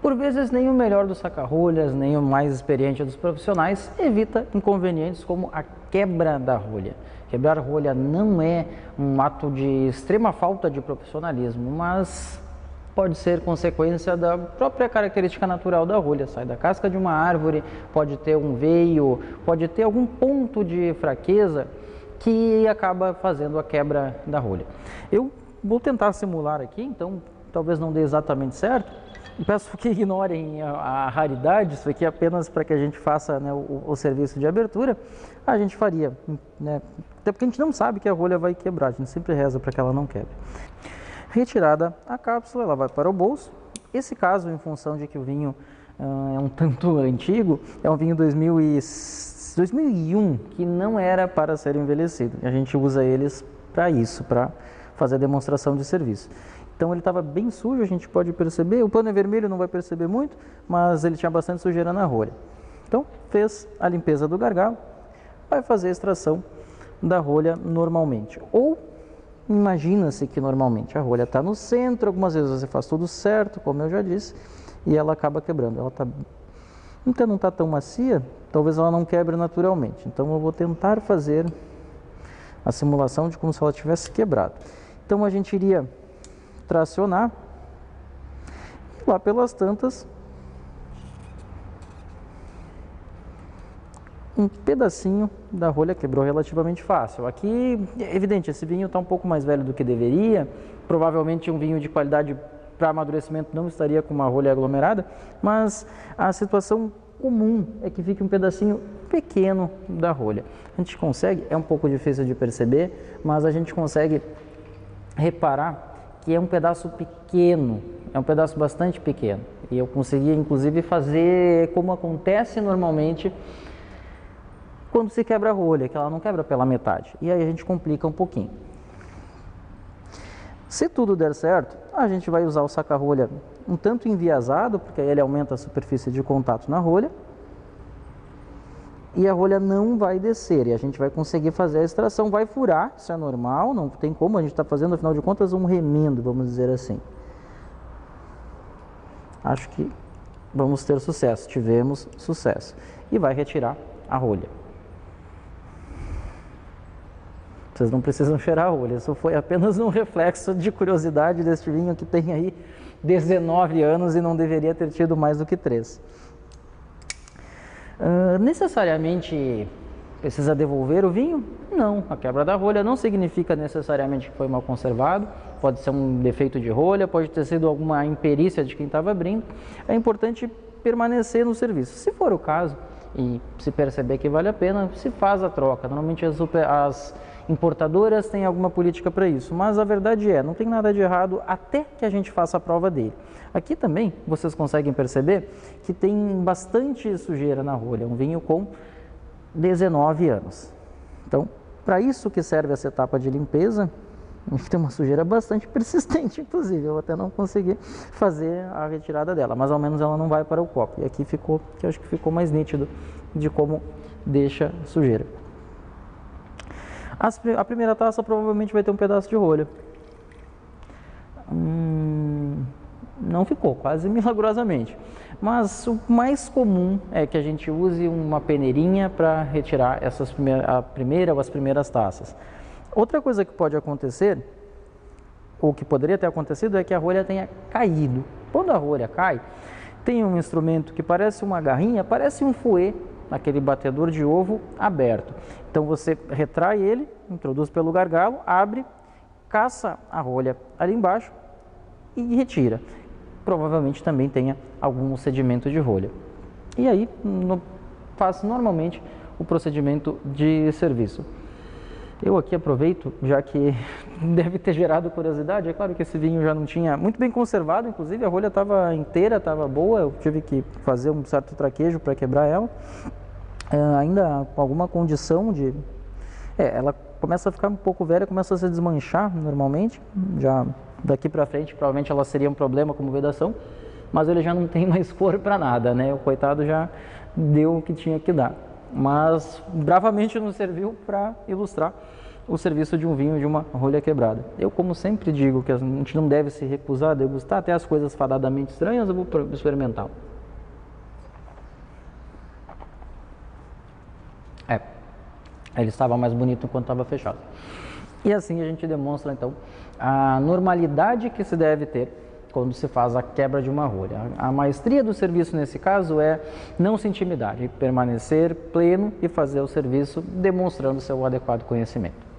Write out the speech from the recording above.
Por vezes, nem o melhor dos saca-rolhas, nem o mais experiente dos profissionais evita inconvenientes como a quebra da rolha. Quebrar rolha não é um ato de extrema falta de profissionalismo, mas pode ser consequência da própria característica natural da rolha. Sai da casca de uma árvore, pode ter um veio, pode ter algum ponto de fraqueza que acaba fazendo a quebra da rolha. Eu vou tentar simular aqui, então talvez não dê exatamente certo. Peço que ignorem a raridade, isso aqui é apenas para que a gente faça, né, o serviço de abertura. A gente faria, né, até porque a gente não sabe que a rolha vai quebrar, a gente sempre reza para que ela não quebre. Retirada a cápsula, ela vai para o bolso. Esse caso, em função de que o vinho é um tanto antigo, é um vinho 2001, que não era para ser envelhecido. A gente usa eles para isso, para fazer a demonstração de serviço. Então ele estava bem sujo, a gente pode perceber. O pano é vermelho, não vai perceber muito, mas ele tinha bastante sujeira na rolha. Então fez a limpeza do gargalo, vai fazer a extração da rolha normalmente. Ou imagina-se que normalmente a rolha está no centro, algumas vezes você faz tudo certo, como eu já disse, e ela acaba quebrando. Ela então não está tão macia, talvez ela não quebre naturalmente. Então eu vou tentar fazer a simulação de como se ela tivesse quebrado. Então a gente iria tracionar, e lá pelas tantas, um pedacinho da rolha quebrou relativamente fácil. Aqui, é evidente, esse vinho está um pouco mais velho do que deveria, provavelmente um vinho de qualidade para amadurecimento não estaria com uma rolha aglomerada, mas a situação comum é que fique um pedacinho pequeno da rolha. A gente consegue, é um pouco difícil de perceber, mas a gente consegue reparar que é um pedaço pequeno, é um pedaço bastante pequeno. E eu consegui, inclusive, fazer como acontece normalmente quando se quebra a rolha, que ela não quebra pela metade. E aí a gente complica um pouquinho. Se tudo der certo, a gente vai usar o saca-rolha um tanto enviesado, porque aí ele aumenta a superfície de contato na rolha. E a rolha não vai descer, e a gente vai conseguir fazer a extração, vai furar, isso é normal, não tem como, a gente está fazendo, afinal de contas, um remendo, vamos dizer assim. Acho que vamos ter sucesso, tivemos sucesso. E vai retirar a rolha. Vocês não precisam cheirar a rolha, isso foi apenas um reflexo de curiosidade deste vinho que tem aí 19 anos e não deveria ter tido mais do que 3. Necessariamente precisa devolver o vinho? Não, a quebra da rolha não significa necessariamente que foi mal conservado, pode ser um defeito de rolha, pode ter sido alguma imperícia de quem estava abrindo. É importante permanecer no serviço. Se for o caso e se perceber que vale a pena, se faz a troca. Normalmente as importadoras têm alguma política para isso, mas a verdade é, não tem nada de errado até que a gente faça a prova dele. Aqui também vocês conseguem perceber que tem bastante sujeira na rolha, um vinho com 19 anos. Então, para isso que serve essa etapa de limpeza, a gente tem uma sujeira bastante persistente, inclusive, eu até não consegui fazer a retirada dela, mas ao menos ela não vai para o copo. E aqui ficou, que eu acho que ficou mais nítido de como deixa sujeira. A primeira taça provavelmente vai ter um pedaço de rolha. Não ficou, quase milagrosamente. Mas o mais comum é que a gente use uma peneirinha para retirar a primeira ou as primeiras taças. Outra coisa que pode acontecer, ou que poderia ter acontecido, é que a rolha tenha caído. Quando a rolha cai, tem um instrumento que parece uma garrinha, parece um fouet, aquele batedor de ovo aberto. Então você retrai ele, introduz pelo gargalo, abre, caça a rolha ali embaixo e retira. Provavelmente também tenha algum sedimento de rolha. E aí faz normalmente o procedimento de serviço. Eu aqui aproveito, já que deve ter gerado curiosidade, é claro que esse vinho já não tinha, muito bem conservado, inclusive a rolha estava inteira, estava boa, eu tive que fazer um certo traquejo para quebrar ela, ainda com alguma condição de... ela começa a ficar um pouco velha, começa a se desmanchar normalmente, já daqui para frente provavelmente ela seria um problema como vedação, mas ele já não tem mais cor para nada, né? O coitado já deu o que tinha que dar. Mas bravamente nos serviu para ilustrar o serviço de um vinho de uma rolha quebrada. Eu, como sempre digo, que a gente não deve se recusar a degustar até as coisas fadadamente estranhas, eu vou experimentar. Ele estava mais bonito enquanto estava fechado. E assim a gente demonstra, então, a normalidade que se deve ter quando se faz a quebra de uma rolha. A maestria do serviço, nesse caso, é não se intimidar, e permanecer pleno e fazer o serviço demonstrando seu adequado conhecimento.